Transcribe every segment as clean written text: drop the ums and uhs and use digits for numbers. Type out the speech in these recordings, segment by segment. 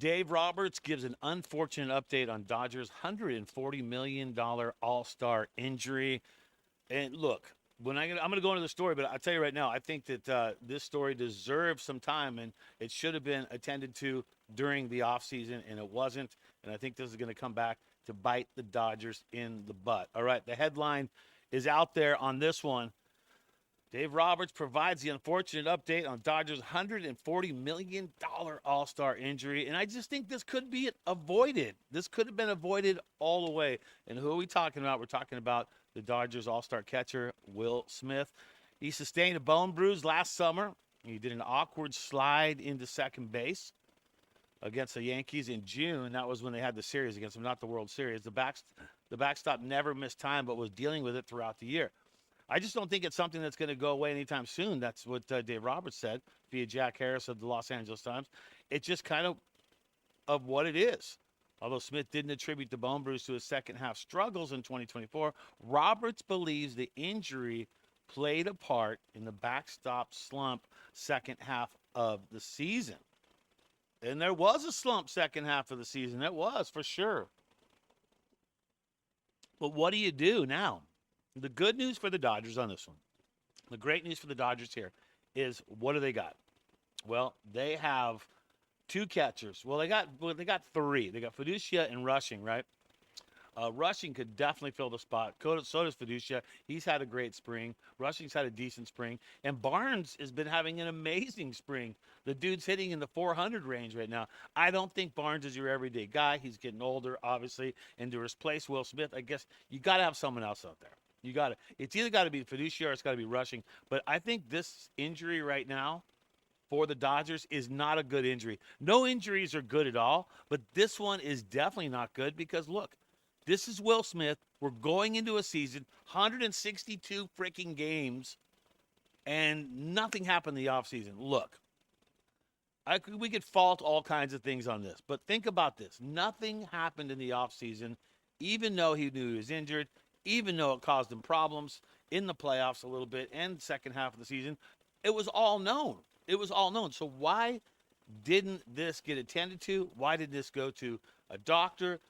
Dave Roberts gives an unfortunate update on Dodgers' $140 million All-Star injury. And look, I'm going to go into the story, but I'll tell you right now, I think that this story deserves some time, and it should have been attended to during the offseason, and it wasn't. And I think this is going to come back to bite the Dodgers in the butt. All right, the headline is out there on this one. Dave Roberts provides the unfortunate update on Dodgers' $140 million All-Star injury. And I just think this could be avoided. This could have been avoided all the way. And who are we talking about? We're talking about the Dodgers All-Star catcher, Will Smith. He sustained a bone bruise last summer. He did an awkward slide into second base against the Yankees in June. That was when they had the series against them, not the World Series. The backstop never missed time, but was dealing with it throughout the year. I just don't think it's something that's going to go away anytime soon. That's what Dave Roberts said via Jack Harris of the Los Angeles Times. It's just kind of what it is. Although Smith didn't attribute the bone bruise to his second-half struggles in 2024, Roberts believes the injury played a part in the backstop slump second half of the season. And there was a slump second half of the season. It was, for sure. But what do you do now? The good news for the Dodgers on this one, the great news for the Dodgers here is, what do they got? Well, they have two catchers. Well, they got three. They got Fiducia and Rushing, right? Rushing could definitely fill the spot. So does Fiducia. He's had a great spring. Rushing's had a decent spring. And Barnes has been having an amazing spring. The dude's hitting in the 400 range right now. I don't think Barnes is your everyday guy. He's getting older, obviously. And to replace Will Smith, I guess you got to have someone else out there. It's either got to be Fiducia or it's got to be Rushing. But I think this injury right now for the Dodgers is not a good injury. No injuries are good at all, but this one is definitely not good because, look, this is Will Smith. We're going into a season, 162 freaking games, and nothing happened in the offseason. Look, we could fault all kinds of things on this, but think about this. Nothing happened in the offseason, even though he knew he was injured, even though it caused him problems in the playoffs a little bit and second half of the season. It was all known. So why didn't this get attended to? Why did this go to a doctor?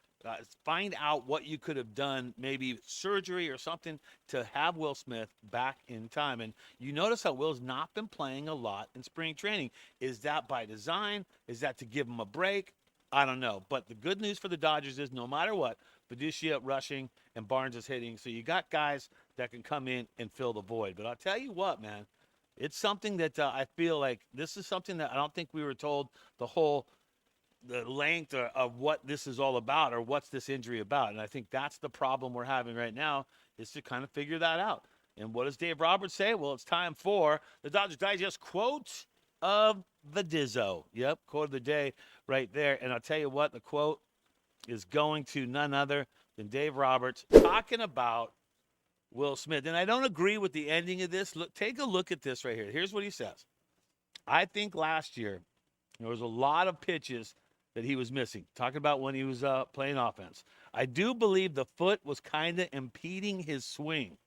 Find out what you could have done, maybe surgery or something, to have Will Smith back in time. And you notice how Will's not been playing a lot in spring training. Is that by design? Is that to give him a break? I don't know. But the good news for the Dodgers is no matter what, Fiducia, Rushing, and Barnes is hitting. So you got guys that can come in and fill the void. But I'll tell you what, man, it's something that I feel like this is something that I don't think we were told the length of what this is all about or what's this injury about. And I think that's the problem we're having right now, is to kind of figure that out. And what does Dave Roberts say? Well, it's time for the Dodgers Digest quote of the Dizzo. Yep, quote of the day right there. And I'll tell you what, the quote is going to none other than Dave Roberts talking about Will Smith. And I don't agree with the ending of this. Look, take a look at this right here. Here's what he says. I think last year there was a lot of pitches that he was missing, talking about when he was playing offense. I do believe the foot was kind of impeding his swing,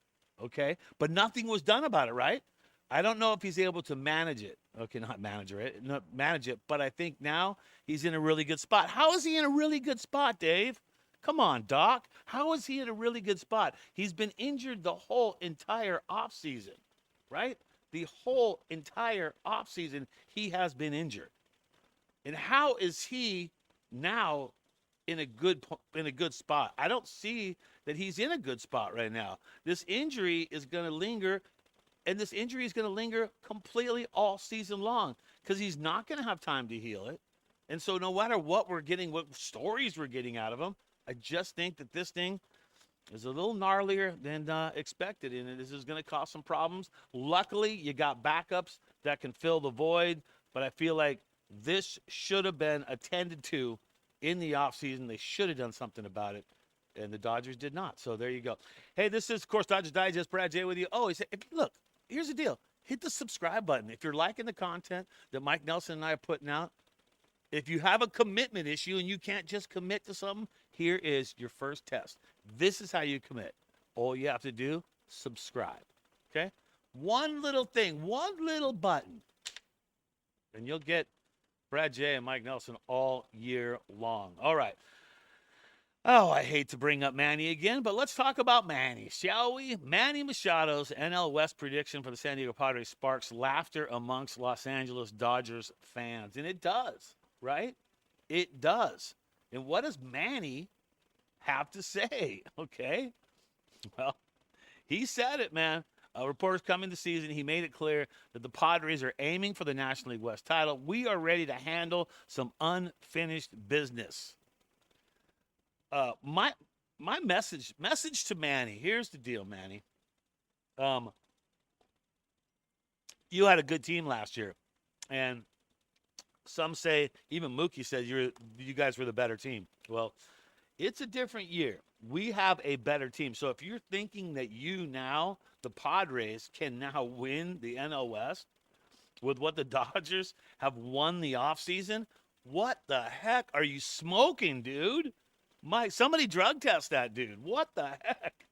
okay? But nothing was done about it, right? I don't know if he's able to manage it. Okay, not manage it, but I think now he's in a really good spot. How is he in a really good spot, Dave? Come on, Doc. How is he in a really good spot? He's been injured the whole entire offseason, right? The whole entire offseason, he has been injured. And how is he now in a good spot? I don't see that he's in a good spot right now. This injury is going to linger, and this injury is going to linger completely all season long because he's not going to have time to heal it. And so no matter what we're getting, what stories we're getting out of him, I just think that this thing is a little gnarlier than expected, and this is going to cause some problems. Luckily, you got backups that can fill the void, but I feel like this should have been attended to in the offseason. They should have done something about it, and the Dodgers did not. So there you go. Hey, this is, of course, Dodgers Digest. Brad J with you. Oh, he said, look, here's the deal. Hit the subscribe button. If you're liking the content that Mike Nelson and I are putting out, if you have a commitment issue and you can't just commit to something, here is your first test. This is how you commit. All you have to do, subscribe. Okay? One little thing, one little button, and you'll get Brad J and Mike Nelson all year long. All right. Oh, I hate to bring up Manny again, but let's talk about Manny, shall we? Manny Machado's NL West prediction for the San Diego Padres sparks laughter amongst Los Angeles Dodgers fans. And it does, right? It does. And what does Manny have to say? Okay. Well, he said it, man. Reporters coming the season, he made it clear that the Padres are aiming for the National League West title. We are ready to handle some unfinished business. My message to Manny. Here's the deal, Manny. You had a good team last year, and some say, even Mookie says you guys were the better team. Well, it's a different year. We have a better team. So if you're thinking that the Padres, can now win the NL West with what the Dodgers have won the offseason, what the heck are you smoking, dude? Somebody drug test that dude. What the heck?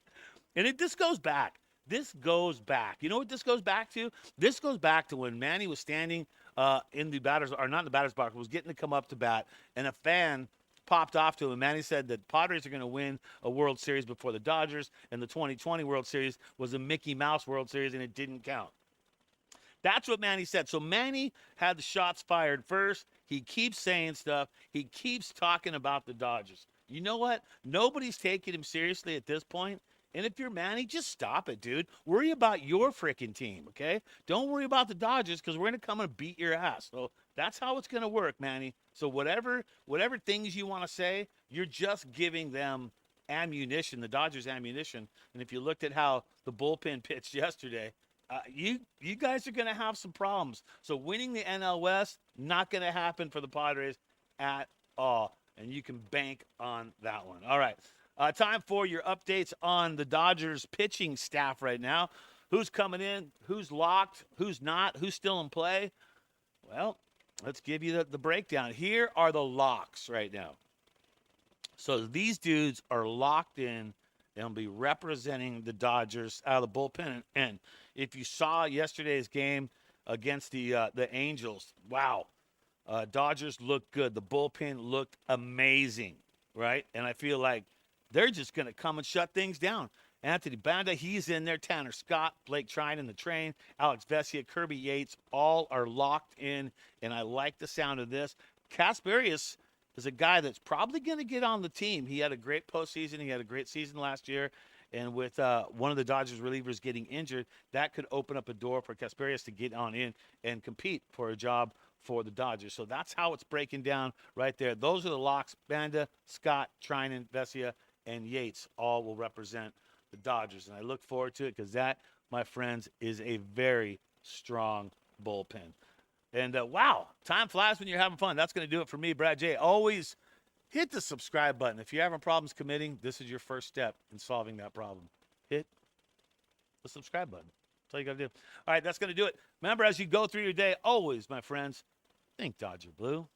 And this goes back. This goes back. You know what this goes back to? This goes back to when Manny was standing in the batters, or not in the batter's box, was getting to come up to bat, and a fan popped off to him. And Manny said that Padres are going to win a World Series before the Dodgers, and the 2020 World Series was a Mickey Mouse World Series, and it didn't count. That's what Manny said. So Manny had the shots fired first. He keeps saying stuff. He keeps talking about the Dodgers. You know what? Nobody's taking him seriously at this point. And if you're Manny, just stop it, dude. Worry about your freaking team, okay? Don't worry about the Dodgers, because we're going to come and beat your ass. So that's how it's going to work, Manny. So whatever things you want to say, you're just giving them ammunition, the Dodgers ammunition. And if you looked at how the bullpen pitched yesterday, you guys are going to have some problems. So winning the NL West, not going to happen for the Padres at all. And you can bank on that one. All right. Time for your updates on the Dodgers pitching staff right now. Who's coming in? Who's locked? Who's not? Who's still in play? Well, let's give you the breakdown. Here are the locks right now. So these dudes are locked in. They'll be representing the Dodgers out of the bullpen. And if you saw yesterday's game against the Angels, wow. Dodgers looked good. The bullpen looked amazing, right? And I feel like they're just going to come and shut things down. Anthony Banda, he's in there. Tanner Scott, Blake Trinan, the train, Alex Vesia, Kirby Yates, all are locked in, and I like the sound of this. Kasperius is a guy that's probably going to get on the team. He had a great postseason. He had a great season last year. And with one of the Dodgers relievers getting injured, that could open up a door for Kasperius to get on in and compete for a job for the Dodgers. So that's how it's breaking down right there. Those are the locks. Banda, Scott, Trinan, Vesia, and Yates all will represent the Dodgers. And I look forward to it, because that, my friends, is a very strong bullpen. And wow, time flies when you're having fun. That's going to do it for me, Brad J. Always hit the subscribe button. If you're having problems committing, this is your first step in solving that problem. Hit the subscribe button. That's all you got to do. All right, that's going to do it. Remember, as you go through your day, always, my friends, think Dodger Blue.